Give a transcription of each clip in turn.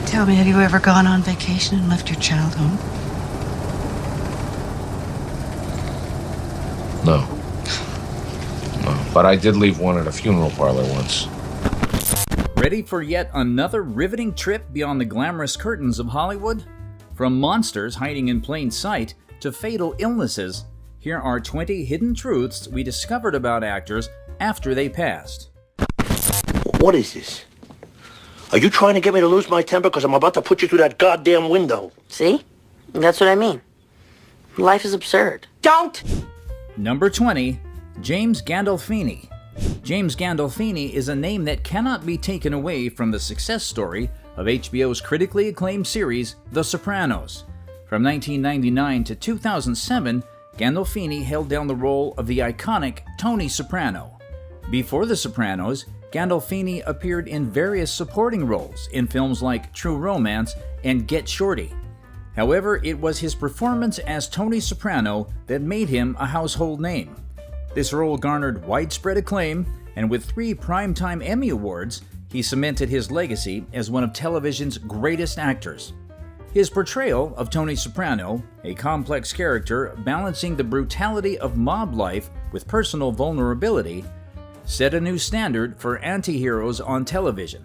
Tell me, have you ever gone on vacation and left your child home? No. No, but I did leave one at a funeral parlor once. Ready for yet another riveting trip beyond the glamorous curtains of Hollywood? From monsters hiding in plain sight to fatal illnesses, here are 20 hidden truths we discovered about actors after they passed. What is this? Are you trying to get me to lose my temper because I'm about to put you through that goddamn window? See? That's what I mean. Life is absurd. Don't! Number 20, James Gandolfini. James Gandolfini is a name that cannot be taken away from the success story of HBO's critically acclaimed series, The Sopranos. From 1999 to 2007, Gandolfini held down the role of the iconic Tony Soprano. Before The Sopranos, Gandolfini appeared in various supporting roles in films like True Romance and Get Shorty. However, it was his performance as Tony Soprano that made him a household name. This role garnered widespread acclaim, and with 3 Primetime Emmy Awards, he cemented his legacy as one of television's greatest actors. His portrayal of Tony Soprano, a complex character balancing the brutality of mob life with personal vulnerability, set a new standard for anti-heroes on television.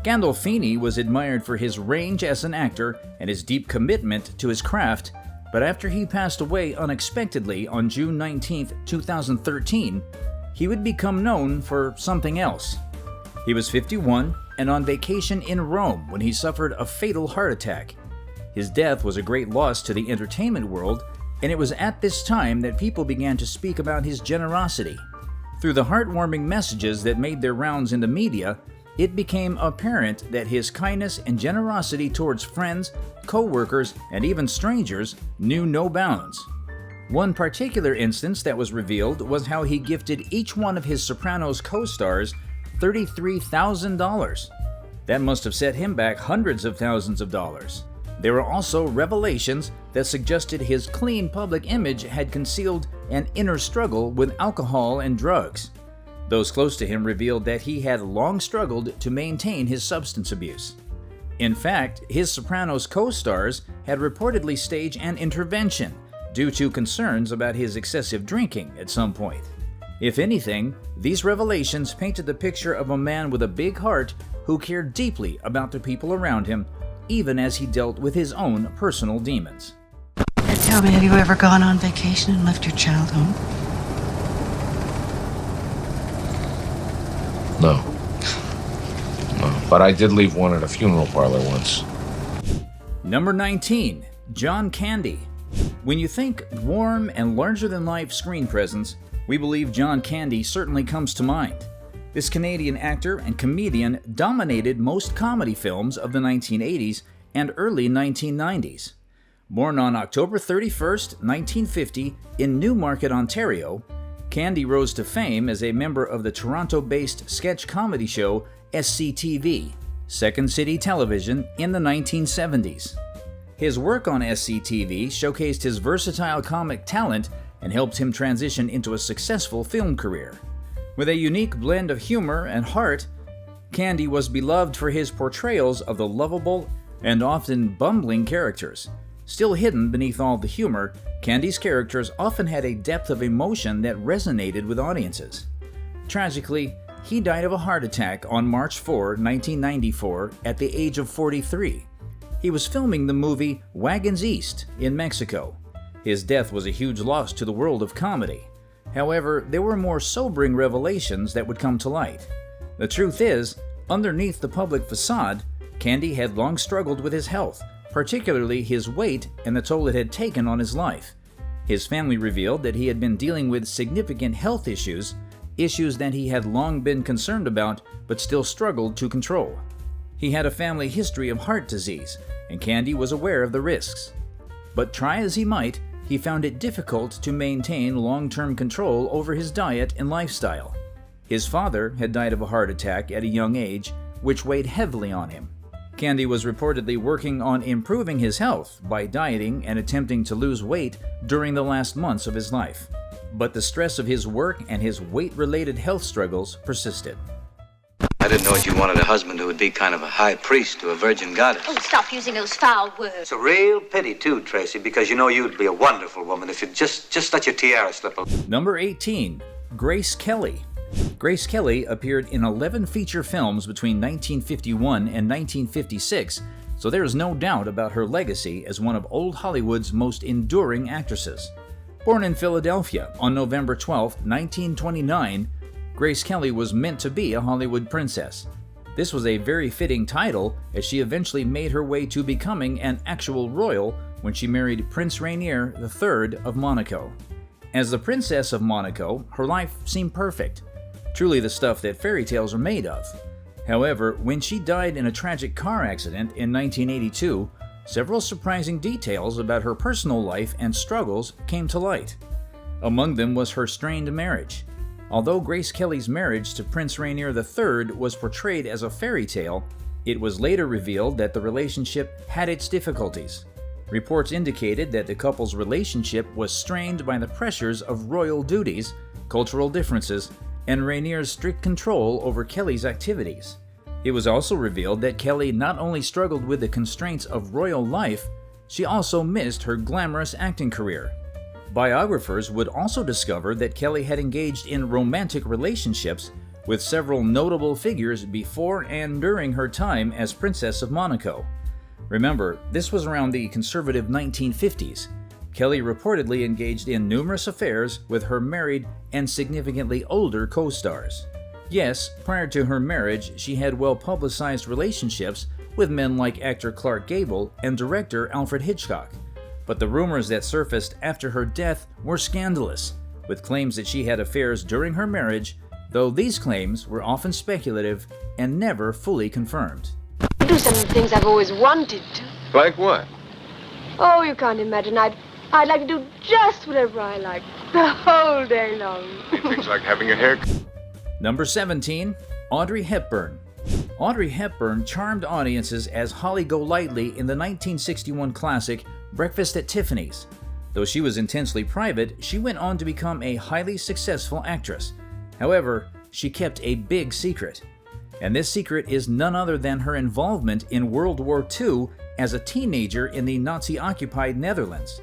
Gandolfini was admired for his range as an actor and his deep commitment to his craft, but after he passed away unexpectedly on June 19, 2013, he would become known for something else. He was 51 and on vacation in Rome when he suffered a fatal heart attack. His death was a great loss to the entertainment world, and it was at this time that people began to speak about his generosity. Through the heartwarming messages that made their rounds in the media, it became apparent that his kindness and generosity towards friends, co-workers, and even strangers knew no bounds. One particular instance that was revealed was how he gifted each one of his Sopranos co-stars $33,000. That must have set him back hundreds of thousands of dollars. There were also revelations that suggested his clean public image had concealed an inner struggle with alcohol and drugs. Those close to him revealed that he had long struggled to maintain his substance abuse. In fact, his Sopranos co-stars had reportedly staged an intervention due to concerns about his excessive drinking at some point. If anything, these revelations painted the picture of a man with a big heart who cared deeply about the people around him, even as he dealt with his own personal demons. Tell me, have you ever gone on vacation and left your child home? No. No, but I did leave one at a funeral parlor once. Number 19, John Candy. When you think warm and larger-than-life screen presence, we believe John Candy certainly comes to mind. This Canadian actor and comedian dominated most comedy films of the 1980s and early 1990s. Born on October 31, 1950, in Newmarket, Ontario, Candy rose to fame as a member of the Toronto-based sketch comedy show SCTV, Second City Television, in the 1970s. His work on SCTV showcased his versatile comic talent and helped him transition into a successful film career. With a unique blend of humor and heart, Candy was beloved for his portrayals of the lovable and often bumbling characters. Still hidden beneath all the humor, Candy's characters often had a depth of emotion that resonated with audiences. Tragically, he died of a heart attack on March 4, 1994, at the age of 43. He was filming the movie Wagons East in Mexico. His death was a huge loss to the world of comedy. However, there were more sobering revelations that would come to light. The truth is, underneath the public facade, Candy had long struggled with his health, particularly his weight and the toll it had taken on his life. His family revealed that he had been dealing with significant health issues that he had long been concerned about but still struggled to control. He had a family history of heart disease, and Candy was aware of the risks. But try as he might, he found it difficult to maintain long-term control over his diet and lifestyle. His father had died of a heart attack at a young age, which weighed heavily on him. Candy was reportedly working on improving his health by dieting and attempting to lose weight during the last months of his life. But the stress of his work and his weight-related health struggles persisted. I didn't know you wanted a husband who would be kind of a high priest to a virgin goddess. Oh, stop using those foul words. It's a real pity, too, Tracy, because you know you'd be a wonderful woman if you'd just let your tiara slip away. Number 18. Grace Kelly. Grace Kelly appeared in 11 feature films between 1951 and 1956, so there is no doubt about her legacy as one of old Hollywood's most enduring actresses. Born in Philadelphia on November 12, 1929, Grace Kelly was meant to be a Hollywood princess. This was a very fitting title, as she eventually made her way to becoming an actual royal when she married Prince Rainier III of Monaco. As the Princess of Monaco, her life seemed perfect, truly the stuff that fairy tales are made of. However, when she died in a tragic car accident in 1982, several surprising details about her personal life and struggles came to light. Among them was her strained marriage. Although Grace Kelly's marriage to Prince Rainier III was portrayed as a fairy tale, it was later revealed that the relationship had its difficulties. Reports indicated that the couple's relationship was strained by the pressures of royal duties, cultural differences, and Rainier's strict control over Kelly's activities. It was also revealed that Kelly not only struggled with the constraints of royal life, she also missed her glamorous acting career. Biographers would also discover that Kelly had engaged in romantic relationships with several notable figures before and during her time as Princess of Monaco. Remember, this was around the conservative 1950s. Kelly reportedly engaged in numerous affairs with her married and significantly older co-stars. Yes, prior to her marriage, she had well-publicized relationships with men like actor Clark Gable and director Alfred Hitchcock. But the rumors that surfaced after her death were scandalous, with claims that she had affairs during her marriage, though these claims were often speculative and never fully confirmed. I do some of the things I've always wanted to. Like what? Oh, you can't imagine. I'd like to do just whatever I like, the whole day long. Things like having your hair. Number 17. Audrey Hepburn. Audrey Hepburn charmed audiences as Holly Golightly in the 1961 classic Breakfast at Tiffany's. Though she was intensely private, she went on to become a highly successful actress. However, she kept a big secret. And this secret is none other than her involvement in World War II as a teenager in the Nazi-occupied Netherlands.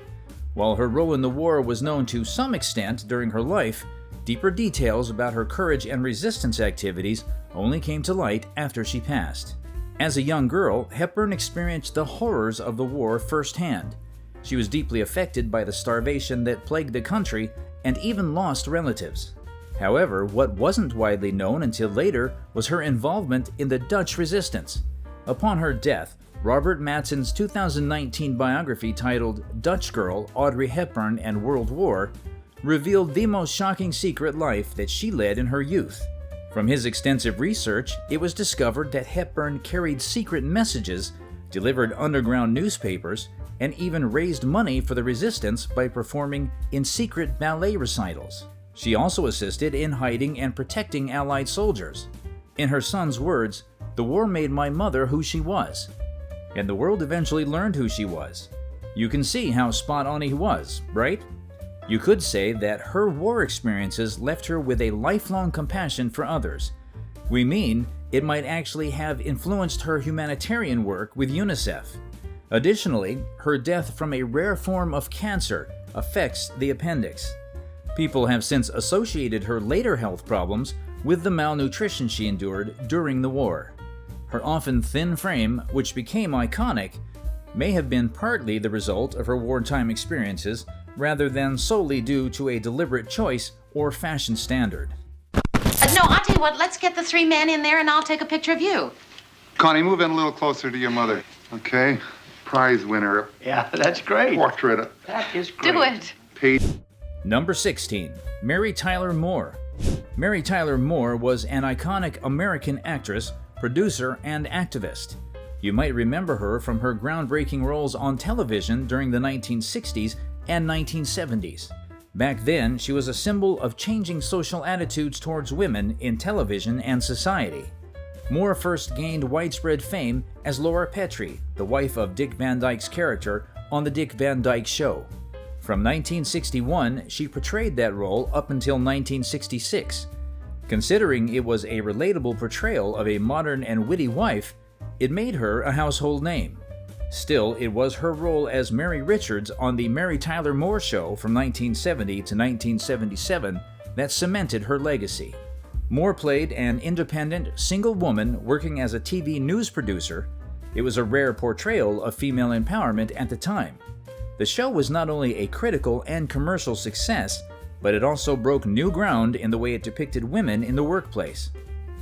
While her role in the war was known to some extent during her life, deeper details about her courage and resistance activities only came to light after she passed. As a young girl, Hepburn experienced the horrors of the war firsthand. She was deeply affected by the starvation that plagued the country and even lost relatives. However, what wasn't widely known until later was her involvement in the Dutch resistance. Upon her death, Robert Matson's 2019 biography titled Dutch Girl, Audrey Hepburn and World War revealed the most shocking secret life that she led in her youth. From his extensive research, it was discovered that Hepburn carried secret messages, delivered underground newspapers, and even raised money for the resistance by performing in secret ballet recitals. She also assisted in hiding and protecting Allied soldiers. In her son's words, "The war made my mother who she was." And the world eventually learned who she was. You can see how spot on he was, right? You could say that her war experiences left her with a lifelong compassion for others. We mean it might actually have influenced her humanitarian work with UNICEF. Additionally, her death from a rare form of cancer affects the appendix. People have since associated her later health problems with the malnutrition she endured during the war. Her often thin frame, which became iconic, may have been partly the result of her wartime experiences rather than solely due to a deliberate choice or fashion standard. No, I'll tell you what, let's get the three men in there and I'll take a picture of you. Connie, move in a little closer to your mother, okay? Prize winner. Yeah, that's great. Portrait. That is great. Do it. Paid. Number 16. Mary Tyler Moore. Mary Tyler Moore was an iconic American actress, producer, and activist. You might remember her from her groundbreaking roles on television during the 1960s and 1970s. Back then, she was a symbol of changing social attitudes towards women in television and society. Moore first gained widespread fame as Laura Petrie, the wife of Dick Van Dyke's character on The Dick Van Dyke Show. From 1961, she portrayed that role up until 1966. Considering it was a relatable portrayal of a modern and witty wife, it made her a household name. Still, it was her role as Mary Richards on The Mary Tyler Moore Show from 1970 to 1977 that cemented her legacy. Moore played an independent, single woman working as a TV news producer. It was a rare portrayal of female empowerment at the time. The show was not only a critical and commercial success, but it also broke new ground in the way it depicted women in the workplace.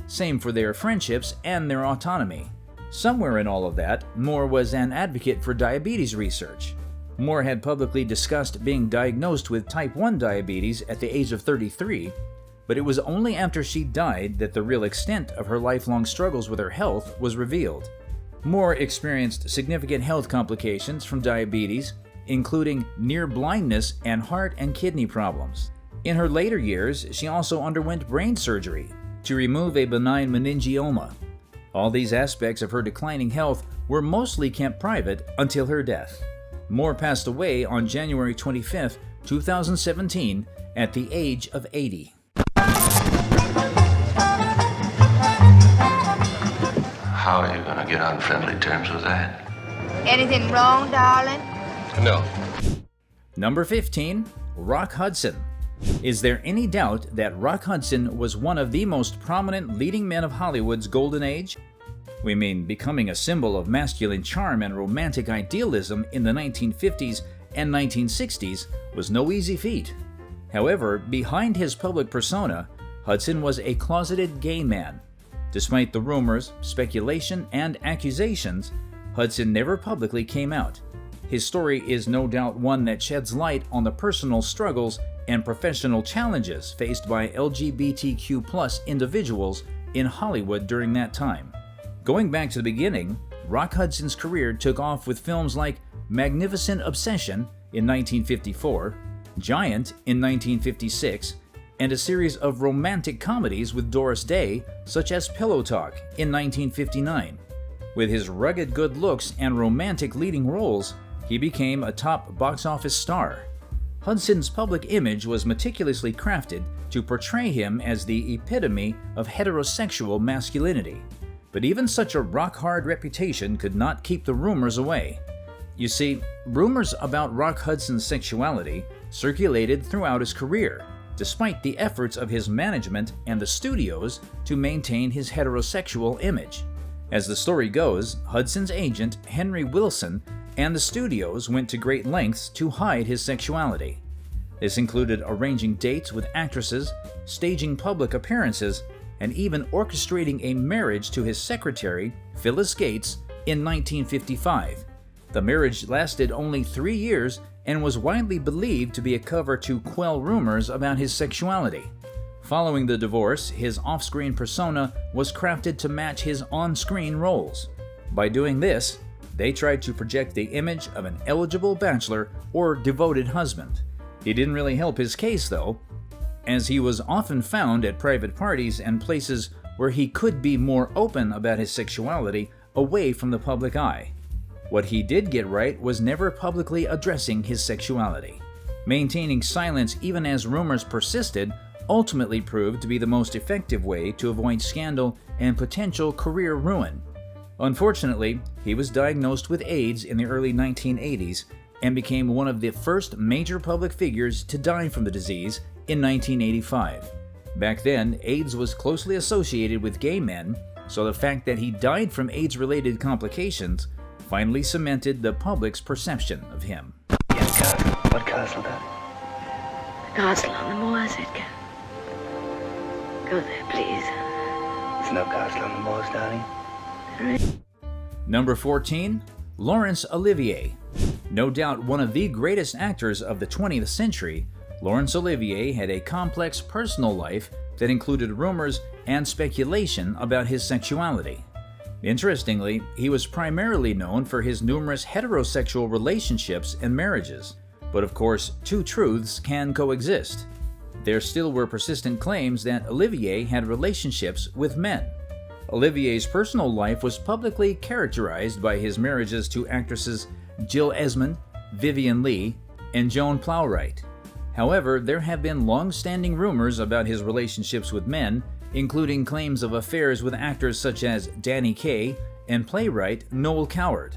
Same for their friendships and their autonomy. Somewhere in all of that, Moore was an advocate for diabetes research. Moore had publicly discussed being diagnosed with type 1 diabetes at the age of 33, but it was only after she died that the real extent of her lifelong struggles with her health was revealed. Moore experienced significant health complications from diabetes, including near blindness and heart and kidney problems. In her later years, she also underwent brain surgery to remove a benign meningioma. All these aspects of her declining health were mostly kept private until her death. Moore passed away on January 25, 2017, at the age of 80. How are you going to get on friendly terms with that? Anything wrong, darling? No. Number 15. Rock Hudson. Is there any doubt that Rock Hudson was one of the most prominent leading men of Hollywood's golden age? We mean becoming a symbol of masculine charm and romantic idealism in the 1950s and 1960s was no easy feat. However, behind his public persona, Hudson was a closeted gay man. Despite the rumors, speculation, and accusations, Hudson never publicly came out. His story is no doubt one that sheds light on the personal struggles and professional challenges faced by LGBTQ+ individuals in Hollywood during that time. Going back to the beginning, Rock Hudson's career took off with films like Magnificent Obsession in 1954, Giant in 1956, and a series of romantic comedies with Doris Day, such as Pillow Talk in 1959. With his rugged good looks and romantic leading roles, he became a top box office star. Hudson's public image was meticulously crafted to portray him as the epitome of heterosexual masculinity. But even such a rock-hard reputation could not keep the rumors away. You see, rumors about Rock Hudson's sexuality circulated throughout his career, despite the efforts of his management and the studios to maintain his heterosexual image. As the story goes, Hudson's agent, Henry Wilson, and the studios went to great lengths to hide his sexuality. This included arranging dates with actresses, staging public appearances, and even orchestrating a marriage to his secretary, Phyllis Gates, in 1955. The marriage lasted only 3 years and was widely believed to be a cover to quell rumors about his sexuality. Following the divorce, his off-screen persona was crafted to match his on-screen roles. By doing this, they tried to project the image of an eligible bachelor or devoted husband. It didn't really help his case, though, as he was often found at private parties and places where he could be more open about his sexuality away from the public eye. What he did get right was never publicly addressing his sexuality. Maintaining silence even as rumors persisted ultimately proved to be the most effective way to avoid scandal and potential career ruin. Unfortunately, he was diagnosed with AIDS in the early 1980s and became one of the first major public figures to die from the disease in 1985. Back then, AIDS was closely associated with gay men, so the fact that he died from AIDS-related complications finally cemented the public's perception of him. Yes, Castle. What castle, then? The castle on the moors, Edgar. Go there, please. There's no castle on the moors, darling. Number 14. Laurence Olivier. No doubt one of the greatest actors of the 20th century, Laurence Olivier had a complex personal life that included rumors and speculation about his sexuality. Interestingly, he was primarily known for his numerous heterosexual relationships and marriages. But of course, two truths can coexist. There still were persistent claims that Olivier had relationships with men. Olivier's personal life was publicly characterized by his marriages to actresses Jill Esmond, Vivien Leigh, and Joan Plowright. However, there have been long-standing rumors about his relationships with men, including claims of affairs with actors such as Danny Kaye and playwright Noel Coward.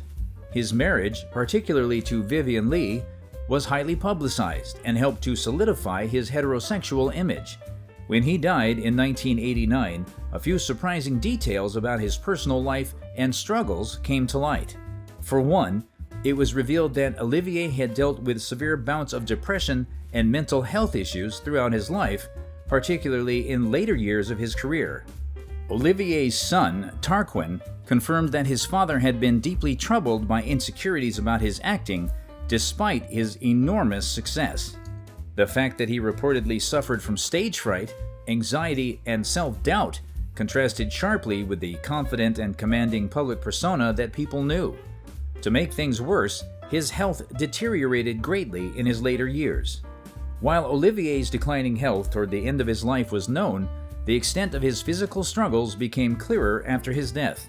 His marriage, particularly to Vivien Leigh, was highly publicized and helped to solidify his heterosexual image. When he died in 1989, a few surprising details about his personal life and struggles came to light. For one, it was revealed that Olivier had dealt with severe bouts of depression and mental health issues throughout his life, particularly in later years of his career. Olivier's son, Tarquin, confirmed that his father had been deeply troubled by insecurities about his acting, despite his enormous success. The fact that he reportedly suffered from stage fright, anxiety, and self-doubt contrasted sharply with the confident and commanding public persona that people knew. To make things worse, his health deteriorated greatly in his later years. While Olivier's declining health toward the end of his life was known, the extent of his physical struggles became clearer after his death.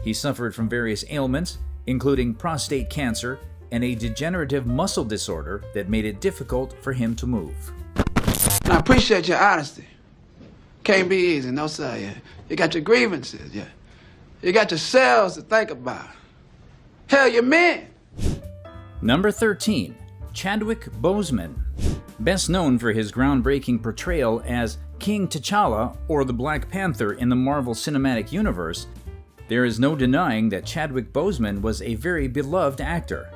He suffered from various ailments, including prostate cancer and a degenerative muscle disorder that made it difficult for him to move. I appreciate your honesty. Can't be easy, no sir. You got your grievances, you got yourselves to think about. Hell, you're men. Number 13. Chadwick Boseman. Best known for his groundbreaking portrayal as King T'Challa or the Black Panther in the Marvel Cinematic Universe, there is no denying that Chadwick Boseman was a very beloved actor.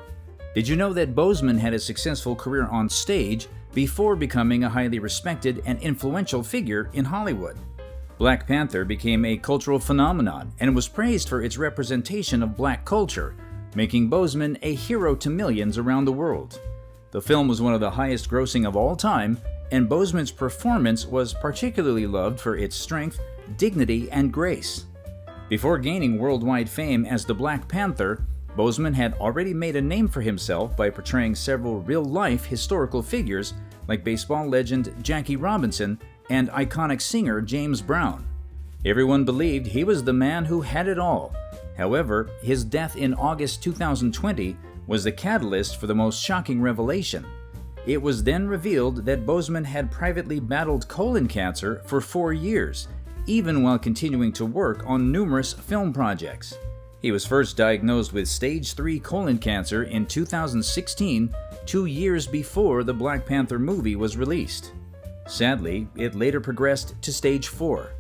Did you know that Boseman had a successful career on stage before becoming a highly respected and influential figure in Hollywood? Black Panther became a cultural phenomenon and was praised for its representation of black culture, making Boseman a hero to millions around the world. The film was one of the highest grossing of all time, and Boseman's performance was particularly loved for its strength, dignity, and grace. Before gaining worldwide fame as the Black Panther, Boseman had already made a name for himself by portraying several real-life historical figures like baseball legend Jackie Robinson and iconic singer James Brown. Everyone believed he was the man who had it all. However, his death in August 2020 was the catalyst for the most shocking revelation. It was then revealed that Boseman had privately battled colon cancer for 4 years, even while continuing to work on numerous film projects. He was first diagnosed with stage 3 colon cancer in 2016, 2 years before the Black Panther movie was released. Sadly, it later progressed to stage 4.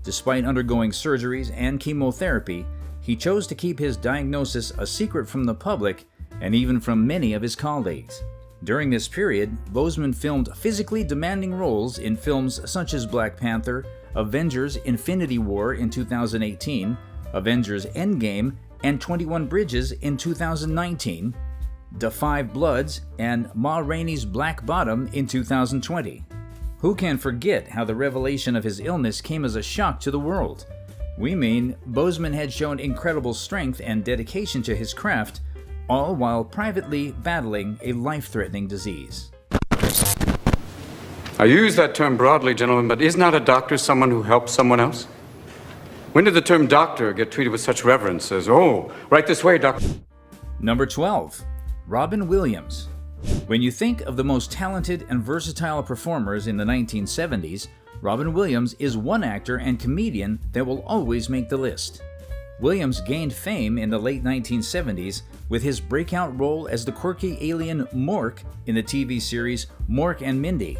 Despite undergoing surgeries and chemotherapy, he chose to keep his diagnosis a secret from the public and even from many of his colleagues. During this period, Boseman filmed physically demanding roles in films such as Black Panther, Avengers: Infinity War in 2018, Avengers: Endgame, and 21 Bridges in 2019, Da 5 Bloods, and Ma Rainey's Black Bottom in 2020. Who can forget how the revelation of his illness came as a shock to the world? We mean Boseman had shown incredible strength and dedication to his craft, all while privately battling a life-threatening disease. I use that term broadly, gentlemen, but is not a doctor someone who helps someone else? When did the term doctor get treated with such reverence as, oh, right this way, doctor? Number 12. Robin Williams. When you think of the most talented and versatile performers in the 1970s, Robin Williams is one actor and comedian that will always make the list. Williams gained fame in the late 1970s with his breakout role as the quirky alien Mork in the TV series Mork and Mindy.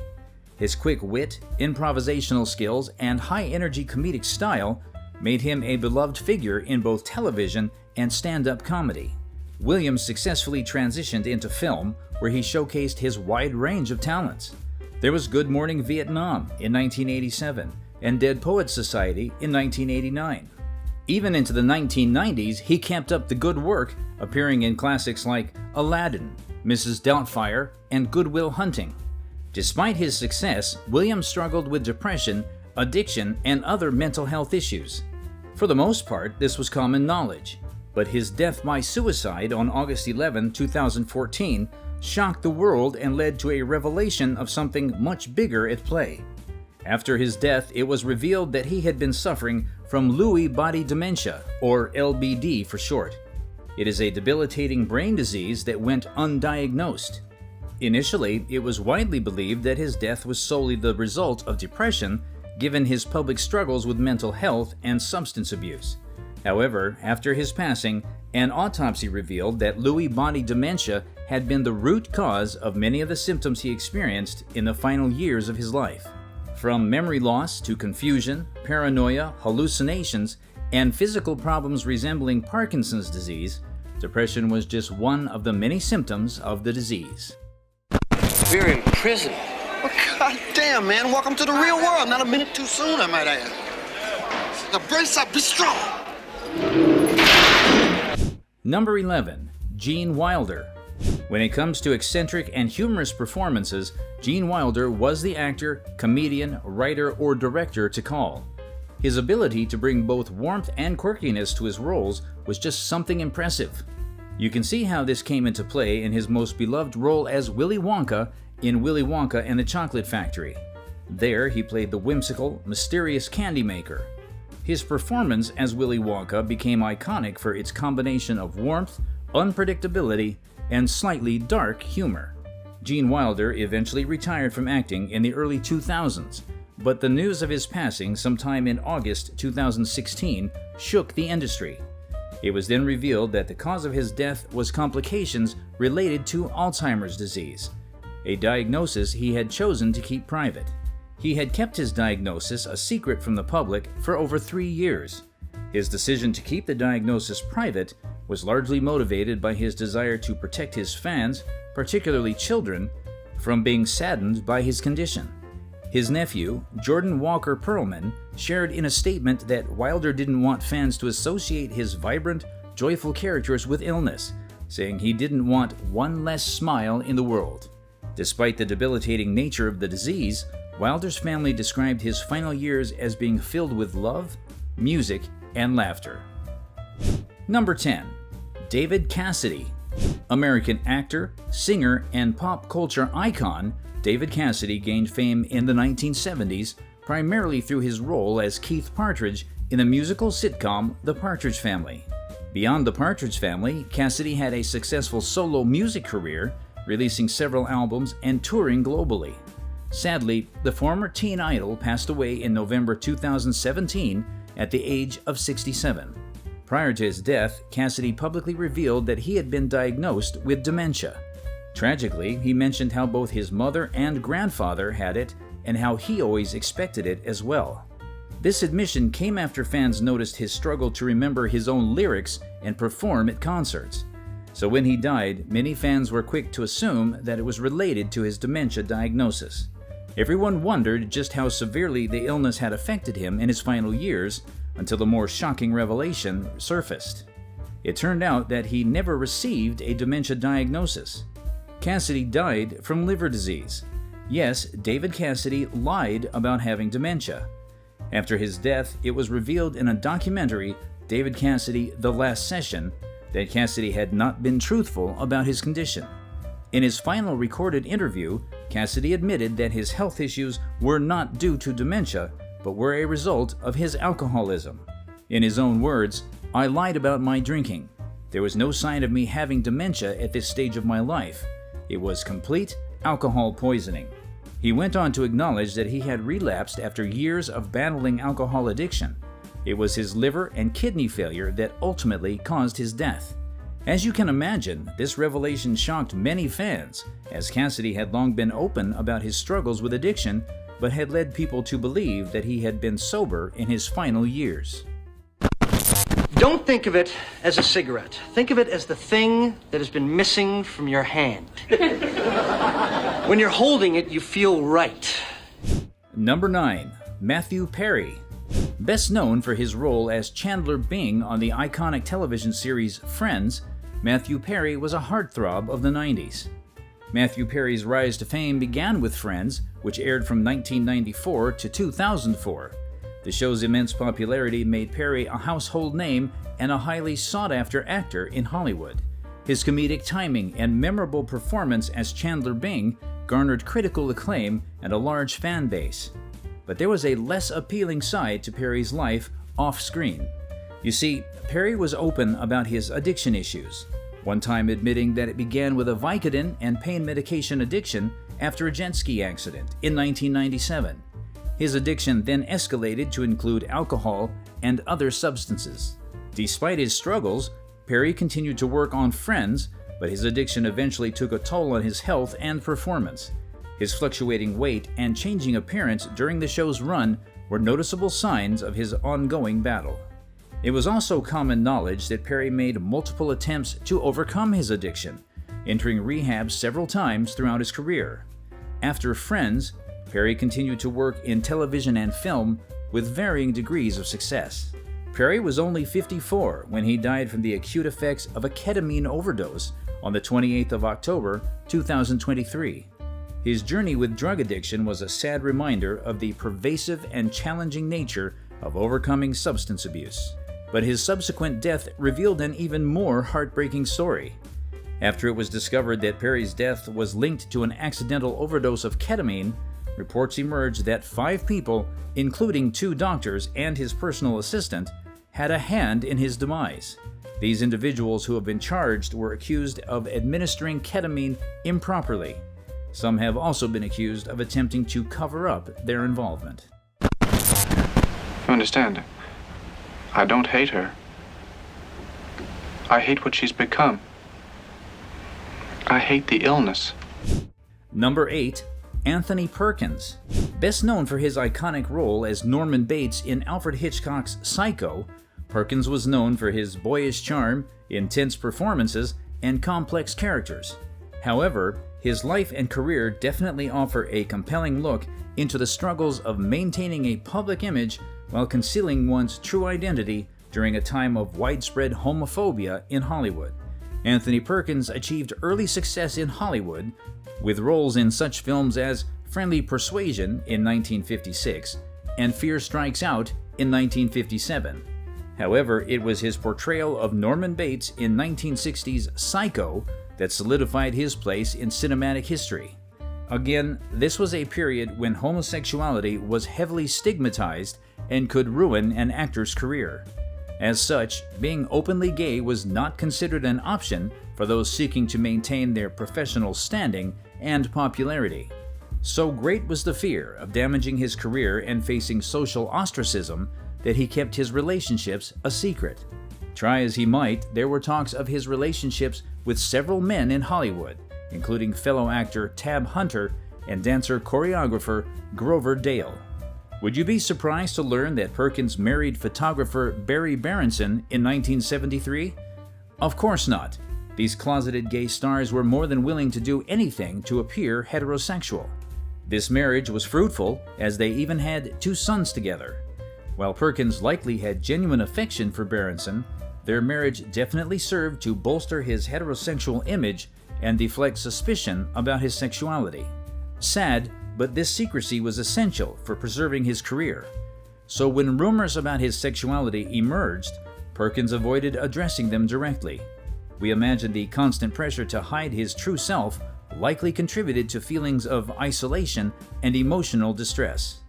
His quick wit, improvisational skills, and high-energy comedic style made him a beloved figure in both television and stand-up comedy. Williams successfully transitioned into film, where he showcased his wide range of talents. There was Good Morning Vietnam in 1987 and Dead Poets Society in 1989. Even into the 1990s, he kept up the good work, appearing in classics like Aladdin, Mrs. Doubtfire, and Good Will Hunting. Despite his success, Williams struggled with depression, addiction, and other mental health issues. For the most part, this was common knowledge, but his death by suicide on August 11, 2014, shocked the world and led to a revelation of something much bigger at play. After his death, it was revealed that he had been suffering from Lewy body dementia, or LBD for short. It is a debilitating brain disease that went undiagnosed. Initially, it was widely believed that his death was solely the result of depression, given his public struggles with mental health and substance abuse. However, after his passing, an autopsy revealed that Lewy body dementia had been the root cause of many of the symptoms he experienced in the final years of his life. From memory loss to confusion, paranoia, hallucinations, and physical problems resembling Parkinson's disease, depression was just one of the many symptoms of the disease. We're in prison. Well, goddamn, man. Welcome to the real world. Not a minute too soon, I might add. Now brace up, be strong. Number 11. Gene Wilder. When it comes to eccentric and humorous performances, Gene Wilder was the actor, comedian, writer, or director to call. His ability to bring both warmth and quirkiness to his roles was just something impressive. You can see how this came into play in his most beloved role as Willy Wonka in Willy Wonka and the Chocolate Factory. There, he played the whimsical, mysterious candy maker. His performance as Willy Wonka became iconic for its combination of warmth, unpredictability, and slightly dark humor. Gene Wilder eventually retired from acting in the early 2000s, but the news of his passing sometime in August 2016 shook the industry. It was then revealed that the cause of his death was complications related to Alzheimer's disease, a diagnosis he had chosen to keep private. He had kept his diagnosis a secret from the public for over 3 years. His decision to keep the diagnosis private was largely motivated by his desire to protect his fans, particularly children, from being saddened by his condition. His nephew, Jordan Walker Perlman, shared in a statement that Wilder didn't want fans to associate his vibrant, joyful characters with illness, saying he didn't want one less smile in the world. Despite the debilitating nature of the disease, Wilder's family described his final years as being filled with love, music, and laughter. Number 10. David Cassidy. American actor, singer, and pop culture icon, David Cassidy gained fame in the 1970s primarily through his role as Keith Partridge in the musical sitcom The Partridge Family. Beyond The Partridge Family, Cassidy had a successful solo music career, releasing several albums and touring globally. Sadly, the former teen idol passed away in November 2017 at the age of 67. Prior to his death, Cassidy publicly revealed that he had been diagnosed with dementia. Tragically, he mentioned how both his mother and grandfather had it and how he always expected it as well. This admission came after fans noticed his struggle to remember his own lyrics and perform at concerts. So when he died, many fans were quick to assume that it was related to his dementia diagnosis. Everyone wondered just how severely the illness had affected him in his final years until the more shocking revelation surfaced. It turned out that he never received a dementia diagnosis. Cassidy died from liver disease. Yes, David Cassidy lied about having dementia. After his death, it was revealed in a documentary, David Cassidy: The Last Session, that Cassidy had not been truthful about his condition. In his final recorded interview, Cassidy admitted that his health issues were not due to dementia, but were a result of his alcoholism. In his own words, "I lied about my drinking. There was no sign of me having dementia at this stage of my life. It was complete alcohol poisoning." He went on to acknowledge that he had relapsed after years of battling alcohol addiction. It was his liver and kidney failure that ultimately caused his death. As you can imagine, this revelation shocked many fans, as Cassidy had long been open about his struggles with addiction, but had led people to believe that he had been sober in his final years. Don't think of it as a cigarette. Think of it as the thing that has been missing from your hand. When you're holding it, you feel right. Number 9. Matthew Perry. Best known for his role as Chandler Bing on the iconic television series Friends, Matthew Perry was a heartthrob of the 90s. Matthew Perry's rise to fame began with Friends, which aired from 1994 to 2004. The show's immense popularity made Perry a household name and a highly sought-after actor in Hollywood. His comedic timing and memorable performance as Chandler Bing garnered critical acclaim and a large fan base. But there was a less appealing side to Perry's life off-screen. You see, Perry was open about his addiction issues, one time admitting that it began with a Vicodin and pain medication addiction after a jet ski accident in 1997. His addiction then escalated to include alcohol and other substances. Despite his struggles, Perry continued to work on Friends, but his addiction eventually took a toll on his health and performance. His fluctuating weight and changing appearance during the show's run were noticeable signs of his ongoing battle. It was also common knowledge that Perry made multiple attempts to overcome his addiction, entering rehab several times throughout his career. After Friends, Perry continued to work in television and film with varying degrees of success. Perry was only 54 when he died from the acute effects of a ketamine overdose on the 28th of October, 2023. His journey with drug addiction was a sad reminder of the pervasive and challenging nature of overcoming substance abuse. But his subsequent death revealed an even more heartbreaking story. After it was discovered that Perry's death was linked to an accidental overdose of ketamine, reports emerged that 5 people, including 2 doctors and his personal assistant, had a hand in his demise. These individuals who have been charged were accused of administering ketamine improperly. Some have also been accused of attempting to cover up their involvement. You understand? I don't hate her. I hate what she's become. I hate the illness. Number 8. Anthony Perkins. Best known for his iconic role as Norman Bates in Alfred Hitchcock's Psycho, Perkins was known for his boyish charm, intense performances, and complex characters. However, his life and career definitely offer a compelling look into the struggles of maintaining a public image while concealing one's true identity during a time of widespread homophobia in Hollywood. Anthony Perkins achieved early success in Hollywood with roles in such films as Friendly Persuasion in 1956 and Fear Strikes Out in 1957. However, it was his portrayal of Norman Bates in 1960's Psycho that solidified his place in cinematic history. Again, this was a period when homosexuality was heavily stigmatized and could ruin an actor's career. As such, being openly gay was not considered an option for those seeking to maintain their professional standing and popularity. So great was the fear of damaging his career and facing social ostracism that he kept his relationships a secret. Try as he might, there were talks of his relationships with several men in Hollywood, including fellow actor Tab Hunter and dancer-choreographer Grover Dale. Would you be surprised to learn that Perkins married photographer Barry Berenson in 1973? Of course not. These closeted gay stars were more than willing to do anything to appear heterosexual. This marriage was fruitful, as they even had 2 sons together. While Perkins likely had genuine affection for Berenson, their marriage definitely served to bolster his heterosexual image and deflect suspicion about his sexuality. Sad, but this secrecy was essential for preserving his career. So when rumors about his sexuality emerged, Perkins avoided addressing them directly. We imagine the constant pressure to hide his true self likely contributed to feelings of isolation and emotional distress.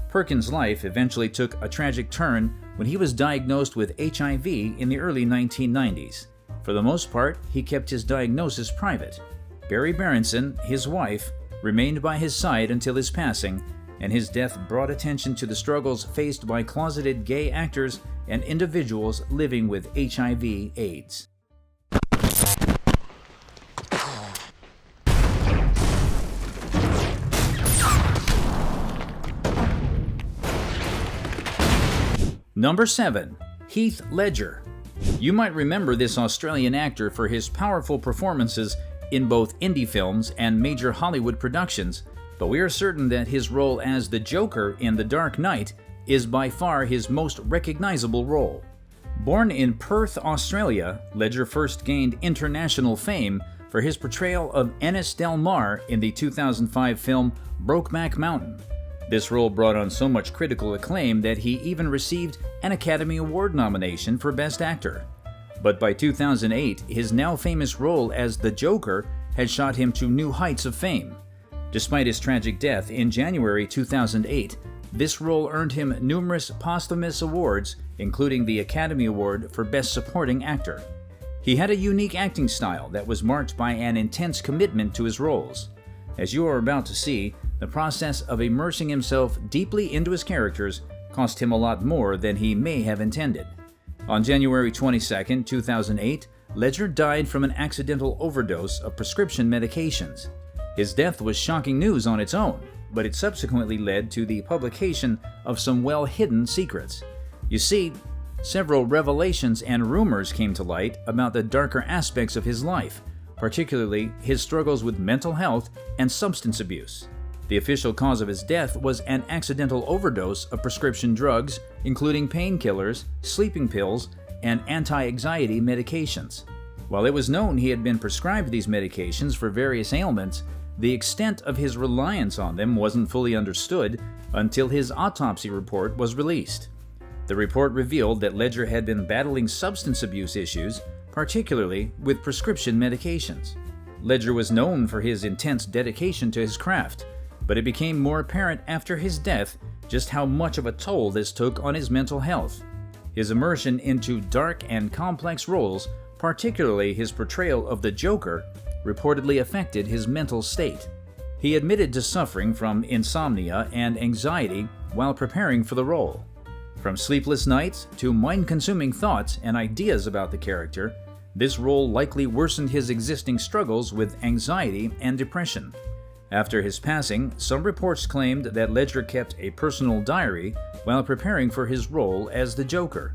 Perkins' life eventually took a tragic turn when he was diagnosed with HIV in the early 1990s. For the most part, he kept his diagnosis private. Barry Berenson, his wife, remained by his side until his passing, and his death brought attention to the struggles faced by closeted gay actors and individuals living with HIV/AIDS. Number 7. Heath Ledger. You might remember this Australian actor for his powerful performances in both indie films and major Hollywood productions, but we are certain that his role as the Joker in The Dark Knight is by far his most recognizable role. Born in Perth, Australia, Ledger first gained international fame for his portrayal of Ennis Del Mar in the 2005 film Brokeback Mountain. This role brought on so much critical acclaim that he even received an Academy Award nomination for Best Actor. But by 2008, his now famous role as the Joker had shot him to new heights of fame. Despite his tragic death in January 2008, this role earned him numerous posthumous awards, including the Academy Award for Best Supporting Actor. He had a unique acting style that was marked by an intense commitment to his roles. As you are about to see, The process of immersing himself deeply into his characters cost him a lot more than he may have intended. On January 22, 2008, Ledger died from an accidental overdose of prescription medications. His death was shocking news on its own, but it subsequently led to the publication of some well-hidden secrets. You see, several revelations and rumors came to light about the darker aspects of his life, particularly his struggles with mental health and substance abuse. The official cause of his death was an accidental overdose of prescription drugs, including painkillers, sleeping pills, and anti-anxiety medications. While it was known he had been prescribed these medications for various ailments, the extent of his reliance on them wasn't fully understood until his autopsy report was released. The report revealed that Ledger had been battling substance abuse issues, particularly with prescription medications. Ledger was known for his intense dedication to his craft, but it became more apparent after his death just how much of a toll this took on his mental health. His immersion into dark and complex roles, particularly his portrayal of the Joker, reportedly affected his mental state. He admitted to suffering from insomnia and anxiety while preparing for the role. From sleepless nights to mind-consuming thoughts and ideas about the character, this role likely worsened his existing struggles with anxiety and depression. After his passing, some reports claimed that Ledger kept a personal diary while preparing for his role as the Joker.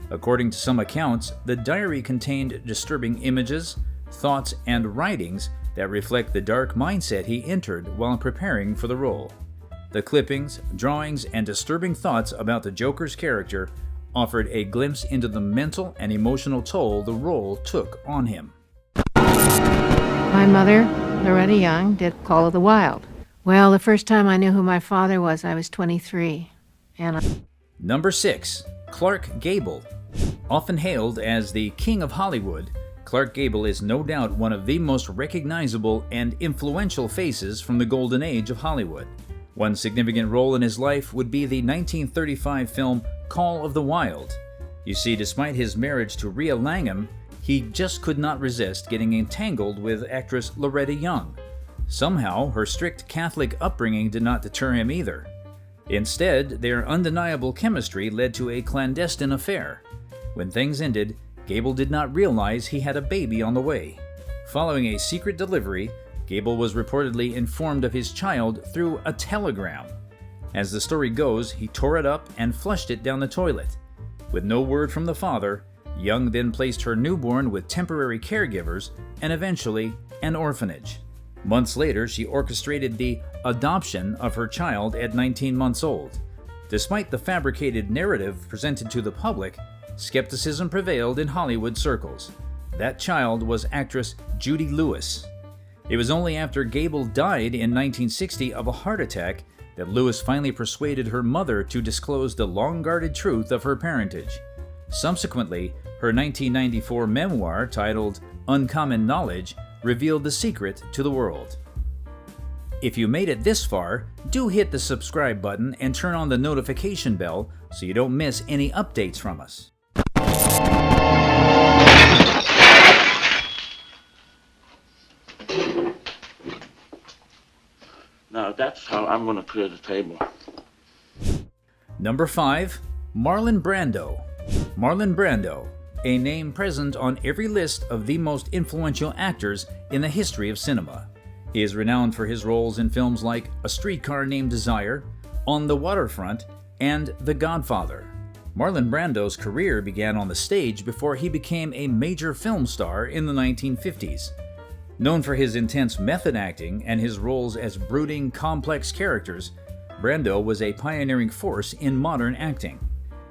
According to some accounts, the diary contained disturbing images, thoughts, and writings that reflect the dark mindset he entered while preparing for the role. The clippings, drawings, and disturbing thoughts about the Joker's character offered a glimpse into the mental and emotional toll the role took on him. My mother, Loretta Young, did Call of the Wild. Well, the first time I knew who my father was, I was 23. Number 6. Clark Gable. Often hailed as the King of Hollywood, Clark Gable is no doubt one of the most recognizable and influential faces from the golden age of Hollywood. One significant role in his life would be the 1935 film Call of the Wild. You see, despite his marriage to Rhea Langham, he just could not resist getting entangled with actress Loretta Young. Somehow, her strict Catholic upbringing did not deter him either. Instead, their undeniable chemistry led to a clandestine affair. When things ended, Gable did not realize he had a baby on the way. Following a secret delivery, Gable was reportedly informed of his child through a telegram. As the story goes, he tore it up and flushed it down the toilet. With no word from the father, Young then placed her newborn with temporary caregivers and eventually an orphanage. Months later, she orchestrated the adoption of her child at 19 months old. Despite the fabricated narrative presented to the public, skepticism prevailed in Hollywood circles. That child was actress Judy Lewis. It was only after Gable died in 1960 of a heart attack that Lewis finally persuaded her mother to disclose the long-guarded truth of her parentage. Subsequently, her 1994 memoir titled Uncommon Knowledge revealed the secret to the world. If you made it this far, do hit the subscribe button and turn on the notification bell so you don't miss any updates from us. Now that's how I'm going to clear the table. Number 5. Marlin Brando. Marlin Brando, a name present on every list of the most influential actors in the history of cinema. He is renowned for his roles in films like A Streetcar Named Desire, On the Waterfront, and The Godfather. Marlon Brando's career began on the stage before he became a major film star in the 1950s. Known for his intense method acting and his roles as brooding, complex characters, Brando was a pioneering force in modern acting.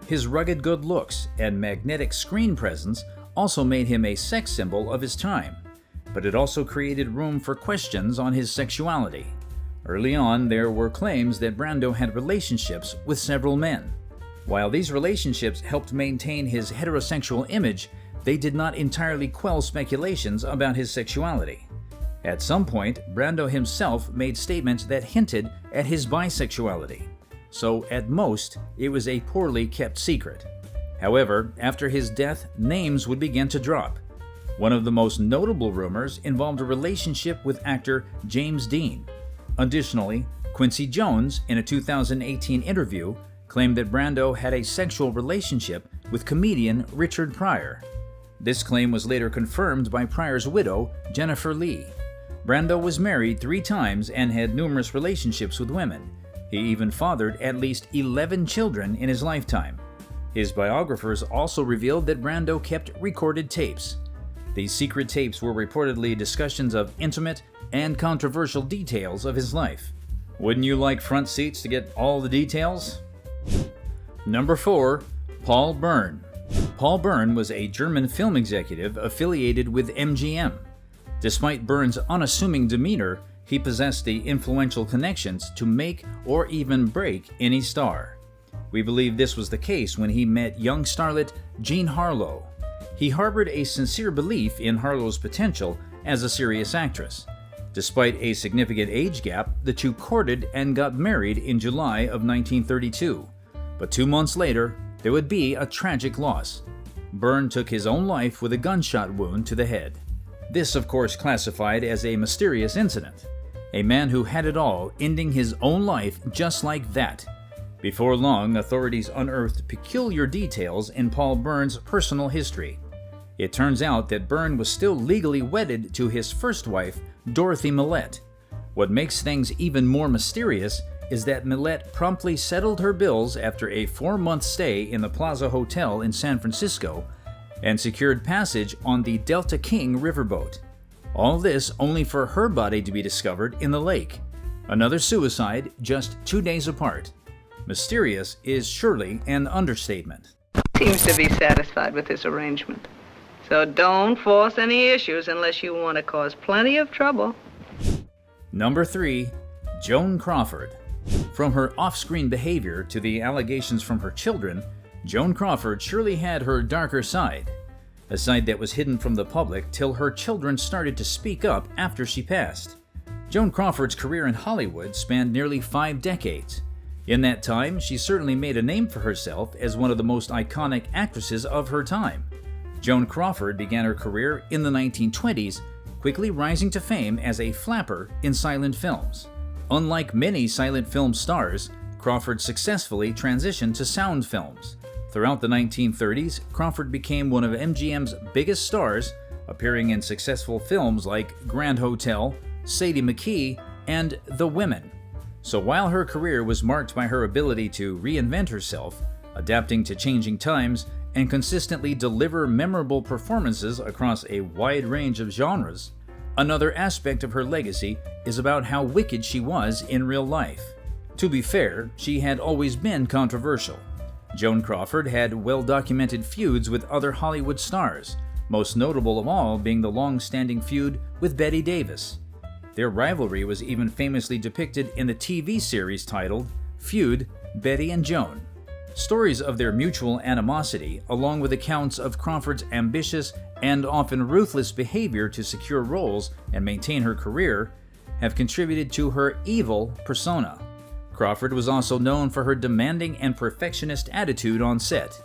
His rugged good looks and magnetic screen presence also made him a sex symbol of his time, but it also created room for questions on his sexuality. Early on, there were claims that Brando had relationships with several men. While these relationships helped maintain his heterosexual image, they did not entirely quell speculations about his sexuality. At some point, Brando himself made statements that hinted at his bisexuality. So, at most, it was a poorly kept secret. However, after his death, names would begin to drop. One of the most notable rumors involved a relationship with actor James Dean. Additionally, Quincy Jones, in a 2018 interview, claimed that Brando had a sexual relationship with comedian Richard Pryor. This claim was later confirmed by Pryor's widow, Jennifer Lee. Brando was married 3 times and had numerous relationships with women. He even fathered at least 11 children in his lifetime. His biographers also revealed that Brando kept recorded tapes. These secret tapes were reportedly discussions of intimate and controversial details of his life. Wouldn't you like front seats to get all the details? Number 4. Paul Bern. Paul Bern was a German film executive affiliated with MGM. Despite Bern's unassuming demeanor, he possessed the influential connections to make or even break any star. We believe this was the case when he met young starlet Jean Harlow. He harbored a sincere belief in Harlow's potential as a serious actress. Despite a significant age gap, the two courted and got married in July of 1932. But 2 months later, there would be a tragic loss. Bern took his own life with a gunshot wound to the head. This, of course, classified as a mysterious incident. A man who had it all, ending his own life just like that. Before long, authorities unearthed peculiar details in Paul Bern's personal history. It turns out that Bern was still legally wedded to his first wife, Dorothy Millette. What makes things even more mysterious is that Millette promptly settled her bills after a 4-month stay in the Plaza Hotel in San Francisco and secured passage on the Delta King riverboat. All this only for her body to be discovered in the lake. Another suicide just 2 days apart. Mysterious is surely an understatement. Seems to be satisfied with this arrangement. So don't force any issues unless you want to cause plenty of trouble. Number 3. Joan Crawford. From her off-screen behavior to the allegations from her children, Joan Crawford surely had her darker side. A side that was hidden from the public till her children started to speak up after she passed. Joan Crawford's career in Hollywood spanned nearly 5 decades. In that time, she certainly made a name for herself as one of the most iconic actresses of her time. Joan Crawford began her career in the 1920s, quickly rising to fame as a flapper in silent films. Unlike many silent film stars, Crawford successfully transitioned to sound films. Throughout the 1930s, Crawford became one of MGM's biggest stars, appearing in successful films like Grand Hotel, Sadie McKee, and The Women. So while her career was marked by her ability to reinvent herself, adapting to changing times, and consistently deliver memorable performances across a wide range of genres, another aspect of her legacy is about how wicked she was in real life. To be fair, she had always been controversial. Joan Crawford had well-documented feuds with other Hollywood stars, most notable of all being the long-standing feud with Bette Davis. Their rivalry was even famously depicted in the TV series titled Feud, Betty and Joan. Stories of their mutual animosity, along with accounts of Crawford's ambitious and often ruthless behavior to secure roles and maintain her career, have contributed to her evil persona. Crawford was also known for her demanding and perfectionist attitude on set.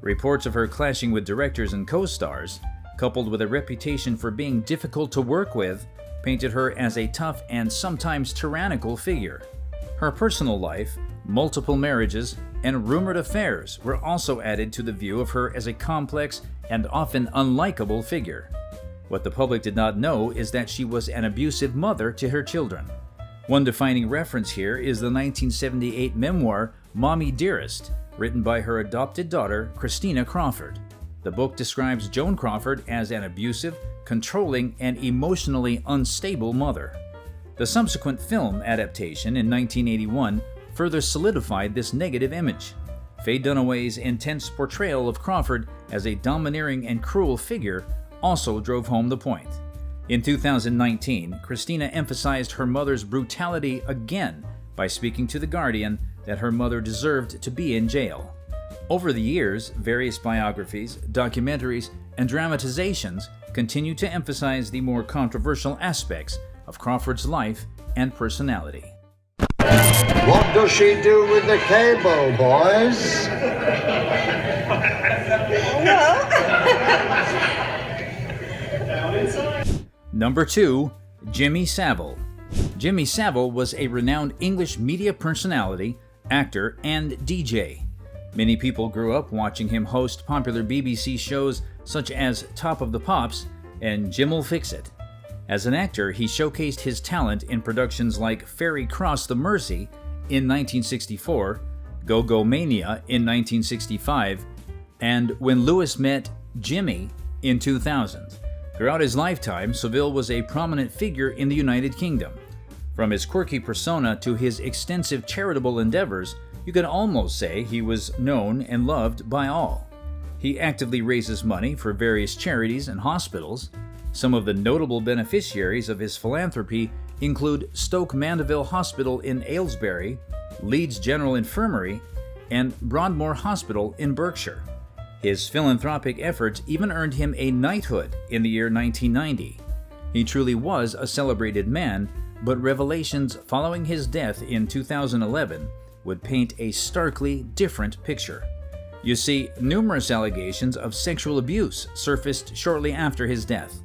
Reports of her clashing with directors and co-stars, coupled with a reputation for being difficult to work with, painted her as a tough and sometimes tyrannical figure. Her personal life, multiple marriages, and rumored affairs were also added to the view of her as a complex and often unlikable figure. What the public did not know is that she was an abusive mother to her children. One defining reference here is the 1978 memoir Mommy Dearest, written by her adopted daughter, Christina Crawford. The book describes Joan Crawford as an abusive, controlling, and emotionally unstable mother. The subsequent film adaptation in 1981 further solidified this negative image. Faye Dunaway's intense portrayal of Crawford as a domineering and cruel figure also drove home the point. In 2019, Christina emphasized her mother's brutality again by speaking to The Guardian that her mother deserved to be in jail. Over the years, various biographies, documentaries, and dramatizations continue to emphasize the more controversial aspects of Crawford's life and personality. What does she do with the cable, boys? Number 2. Jimmy Savile. Jimmy Savile was a renowned English media personality, actor, and DJ. Many people grew up watching him host popular BBC shows such as Top of the Pops and Jim'll Fix It. As an actor, he showcased his talent in productions like Ferry Cross the Mersey in 1964, Go-Go Mania in 1965, and When Louis Met Jimmy in 2000. Throughout his lifetime, Savile was a prominent figure in the United Kingdom. From his quirky persona to his extensive charitable endeavors, you could almost say he was known and loved by all. He actively raises money for various charities and hospitals. Some of the notable beneficiaries of his philanthropy include Stoke Mandeville Hospital in Aylesbury, Leeds General Infirmary, and Broadmoor Hospital in Berkshire. His philanthropic efforts even earned him a knighthood in the year 1990. He truly was a celebrated man, but revelations following his death in 2011 would paint a starkly different picture. You see, numerous allegations of sexual abuse surfaced shortly after his death.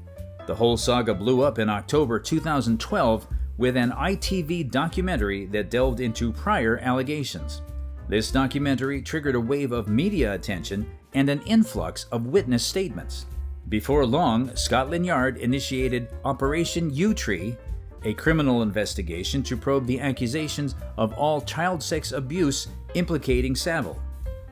The whole saga blew up in October 2012 with an ITV documentary that delved into prior allegations. This documentary triggered a wave of media attention and an influx of witness statements. Before long, Scotland Yard initiated Operation U-Tree, a criminal investigation to probe the accusations of all child sex abuse implicating Savile.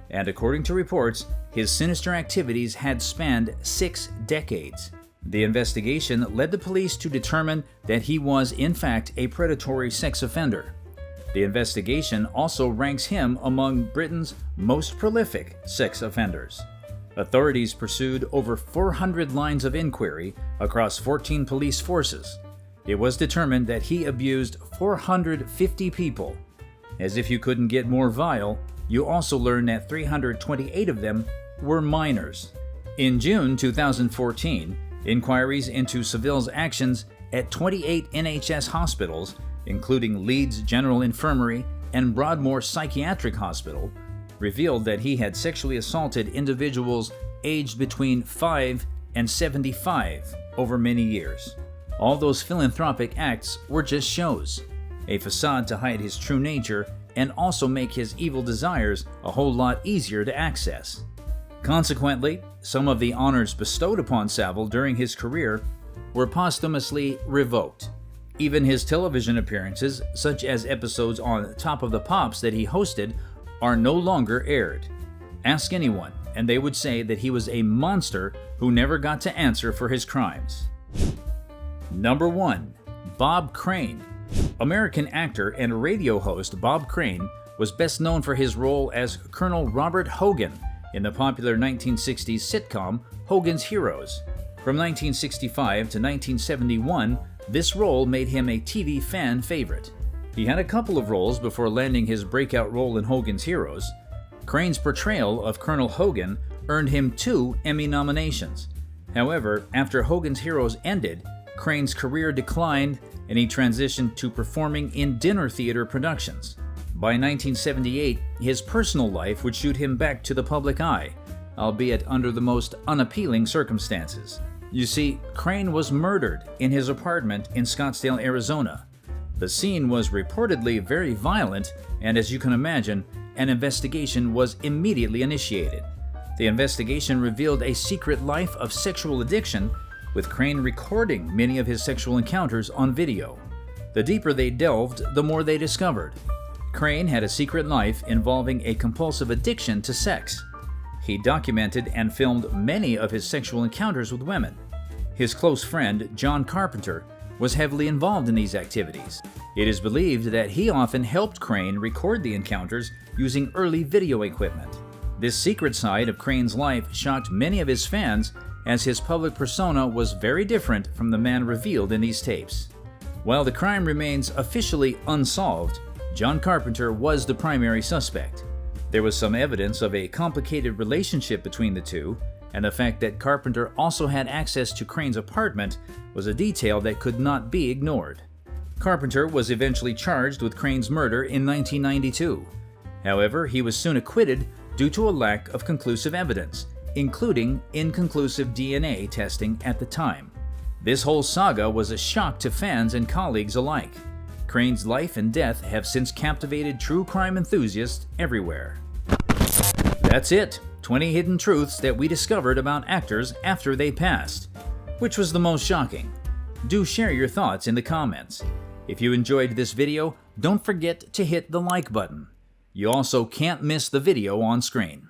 And according to reports, his sinister activities had spanned 6 decades. The investigation led the police to determine that he was in fact a predatory sex offender. The investigation also ranks him among Britain's most prolific sex offenders. Authorities pursued over 400 lines of inquiry across 14 police forces. It was determined that he abused 450 people. As if you couldn't get more vile, you also learn that 328 of them were minors. In June 2014, inquiries into Savile's actions at 28 NHS hospitals, including Leeds General Infirmary and Broadmoor Psychiatric Hospital, revealed that he had sexually assaulted individuals aged between 5 and 75 over many years. All those philanthropic acts were just shows, a facade to hide his true nature and also make his evil desires a whole lot easier to access. Consequently, some of the honors bestowed upon Savile during his career were posthumously revoked. Even his television appearances, such as episodes on Top of the Pops that he hosted, are no longer aired. Ask anyone, and they would say that he was a monster who never got to answer for his crimes. Number 1. Bob Crane. American actor and radio host Bob Crane was best known for his role as Colonel Robert Hogan in the popular 1960s sitcom Hogan's Heroes. From 1965 to 1971, this role made him a TV fan favorite. He had a couple of roles before landing his breakout role in Hogan's Heroes. Crane's portrayal of Colonel Hogan earned him 2 Emmy nominations. However, after Hogan's Heroes ended, Crane's career declined and he transitioned to performing in dinner theater productions. By 1978, his personal life would shoot him back to the public eye, albeit under the most unappealing circumstances. You see, Crane was murdered in his apartment in Scottsdale, Arizona. The scene was reportedly very violent, and as you can imagine, an investigation was immediately initiated. The investigation revealed a secret life of sexual addiction, with Crane recording many of his sexual encounters on video. The deeper they delved, the more they discovered. Crane had a secret life involving a compulsive addiction to sex. He documented and filmed many of his sexual encounters with women. His close friend, John Carpenter, was heavily involved in these activities. It is believed that he often helped Crane record the encounters using early video equipment. This secret side of Crane's life shocked many of his fans, as his public persona was very different from the man revealed in these tapes. While the crime remains officially unsolved, John Carpenter was the primary suspect. There was some evidence of a complicated relationship between the two, and the fact that Carpenter also had access to Crane's apartment was a detail that could not be ignored. Carpenter was eventually charged with Crane's murder in 1992. However, he was soon acquitted due to a lack of conclusive evidence, including inconclusive DNA testing at the time. This whole saga was a shock to fans and colleagues alike. Crane's life and death have since captivated true crime enthusiasts everywhere. That's it, 20 hidden truths that we discovered about actors after they passed. Which was the most shocking? Do share your thoughts in the comments. If you enjoyed this video, don't forget to hit the like button. You also can't miss the video on screen.